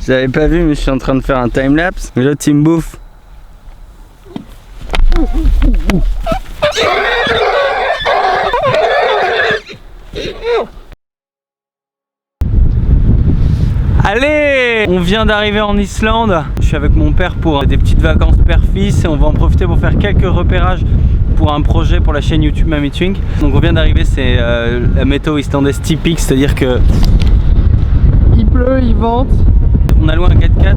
Vous avez pas vu, mais je suis en train de faire un timelapse. Mais l'autre il me bouffe. Allez, on vient d'arriver en Islande. Je suis avec mon père pour des petites vacances père-fils et on va en profiter pour faire quelques repérages pour un projet pour la chaîne YouTube Mamie Twink. Donc on vient d'arriver, c'est la météo islandaise typique, c'est-à-dire que il pleut, il vente. On a loué un 4x4,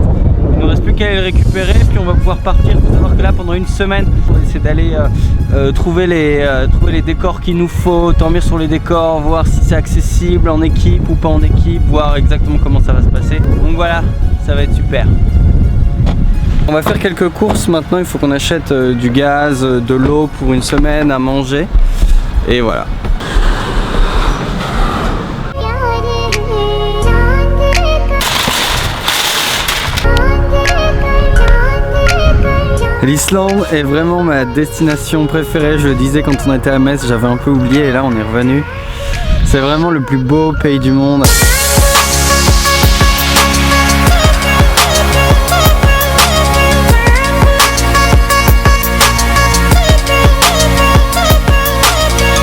il ne nous reste plus qu'à le récupérer, puis on va pouvoir partir. Il faut savoir que là pendant une semaine, on va essayer d'aller trouver les décors qu'il nous faut, dormir sur les décors, voir si c'est accessible en équipe ou pas en équipe, voir exactement comment ça va se passer. Donc voilà, ça va être super. On va faire quelques courses maintenant, il faut qu'on achète du gaz, de l'eau pour une semaine, à manger, et voilà. L'Islande est vraiment ma destination préférée, je le disais quand on était à Metz, j'avais un peu oublié et là on est revenu. C'est vraiment le plus beau pays du monde.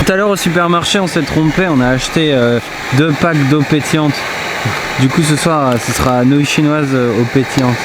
Tout à l'heure au supermarché on s'est trompé, on a acheté 2 packs d'eau pétillante. Du coup ce soir ce sera nouilles chinoises eau pétillante.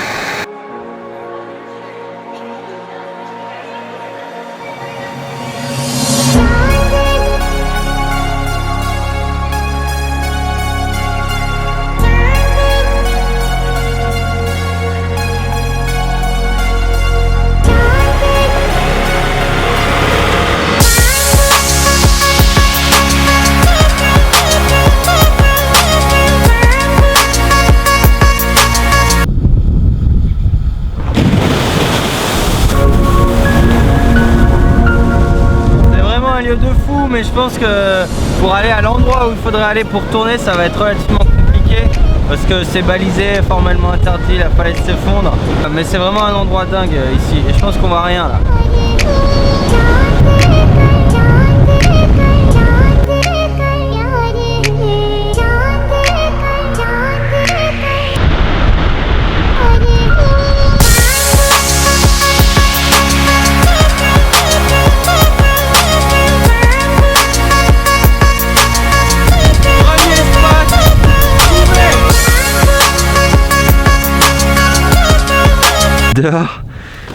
De fou, mais je pense que pour aller à l'endroit où il faudrait aller pour tourner, ça va être relativement compliqué parce que c'est balisé, formellement interdit, la falaise s'effondre. Mais c'est vraiment un endroit dingue ici et je pense qu'on voit rien là. Dehors,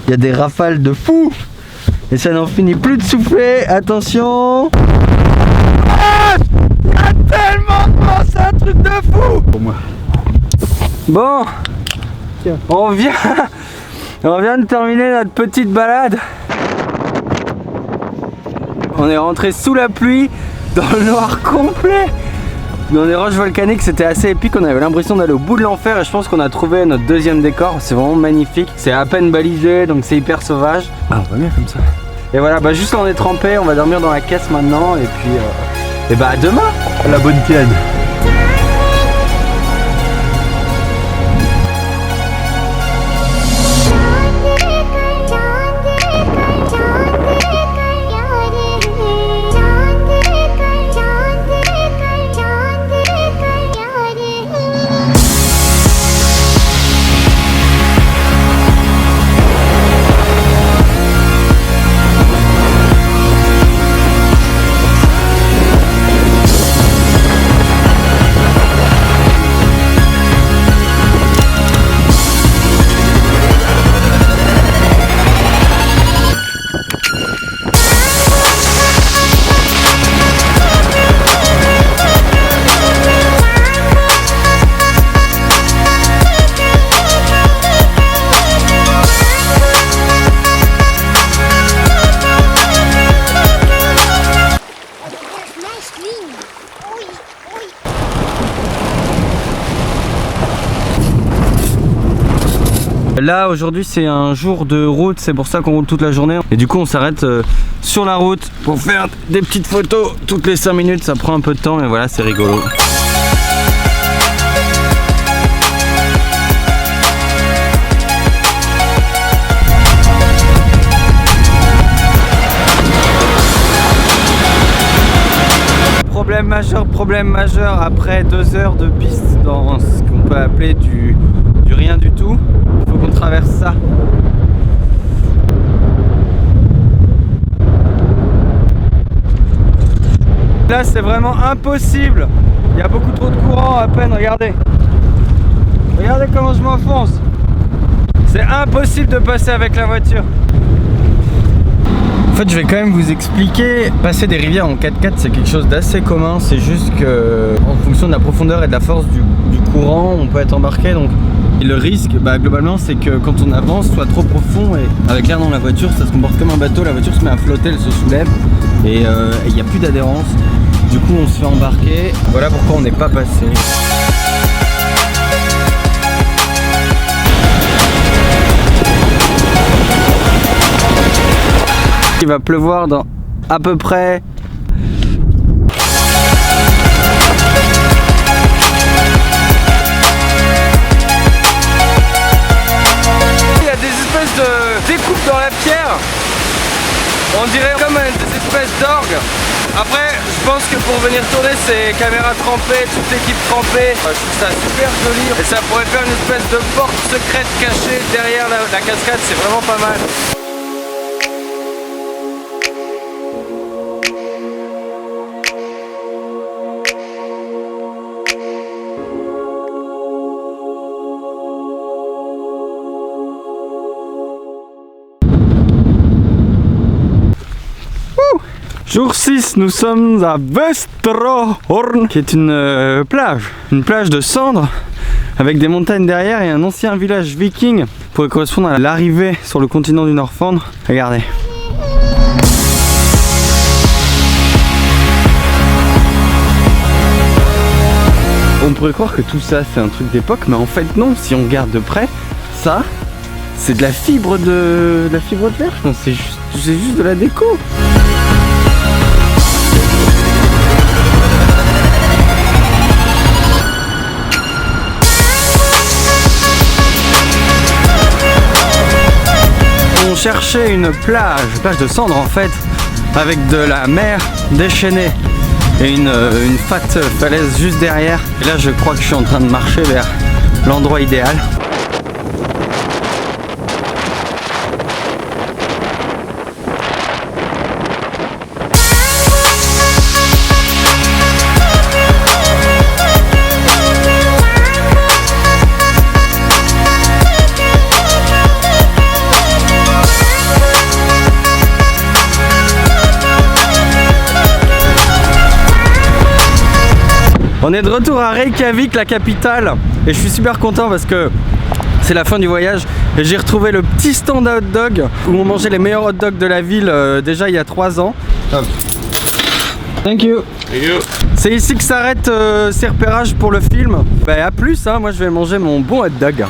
il y a des rafales de fou et ça n'en finit plus de souffler. Attention! Ah, il y a tellement de vent, c'est un truc de fou! Pour moi. Bon, on vient de terminer notre petite balade. On est rentré sous la pluie, dans le noir complet. Dans des roches volcaniques, c'était assez épique, on avait l'impression d'aller au bout de l'enfer et je pense qu'on a trouvé notre deuxième décor, c'est vraiment magnifique. C'est à peine balisé, donc c'est hyper sauvage. Ah, on va bien comme ça. Et voilà, bah juste là on est trempé, on va dormir dans la caisse maintenant et puis et bah à demain, la bonne tienne. Là aujourd'hui c'est un jour de route, c'est pour ça qu'on roule toute la journée. Et du coup on s'arrête sur la route pour faire des petites photos toutes les 5 minutes, ça prend un peu de temps mais voilà, c'est rigolo. Problème majeur après 2 heures de piste dans ce qu'on peut appeler du du rien du tout. Il faut qu'on traverse ça. Là c'est vraiment impossible. Il y a beaucoup trop de courant à peine, regardez. Regardez comment je m'enfonce. C'est impossible de passer avec la voiture. En fait je vais quand même vous expliquer. Passer des rivières en 4x4 c'est quelque chose d'assez commun. C'est juste que en fonction de la profondeur et de la force du courant on peut être embarqué. Donc et le risque globalement c'est que quand on avance soit trop profond et avec l'air dans la voiture ça se comporte comme un bateau. La voiture se met à flotter, elle se soulève et il n'y a plus d'adhérence. Du coup on se fait embarquer. Voilà pourquoi on n'est pas passé. Il va pleuvoir dans à peu près il y a des espèces de découpes dans la pierre. On dirait comme des espèces d'orgues. Après, je pense que pour venir tourner ces caméras trempées, toute l'équipe trempée, je trouve ça super joli. Et ça pourrait faire une espèce de porte secrète cachée derrière la cascade, c'est vraiment pas mal. Jour 6, nous sommes à Vesterhorn, qui est une plage de cendres avec des montagnes derrière et un ancien village viking pour correspondre à l'arrivée sur le continent du Northland. Regardez. On pourrait croire que tout ça c'est un truc d'époque, mais en fait non, si on regarde de près, ça c'est de la fibre de verre, je pense, c'est juste de la déco. On cherchait une plage de cendres en fait, avec de la mer déchaînée et une fat falaise juste derrière. Et là je crois que je suis en train de marcher vers l'endroit idéal. On est de retour à Reykjavik, la capitale, et je suis super content parce que c'est la fin du voyage et j'ai retrouvé le petit stand à hot dog où on mangeait les meilleurs hot dogs de la ville déjà il y a 3 ans. Thank you. Thank you. C'est ici que s'arrêtent ces repérages pour le film. Bah à plus, hein, moi je vais manger mon bon hot dog.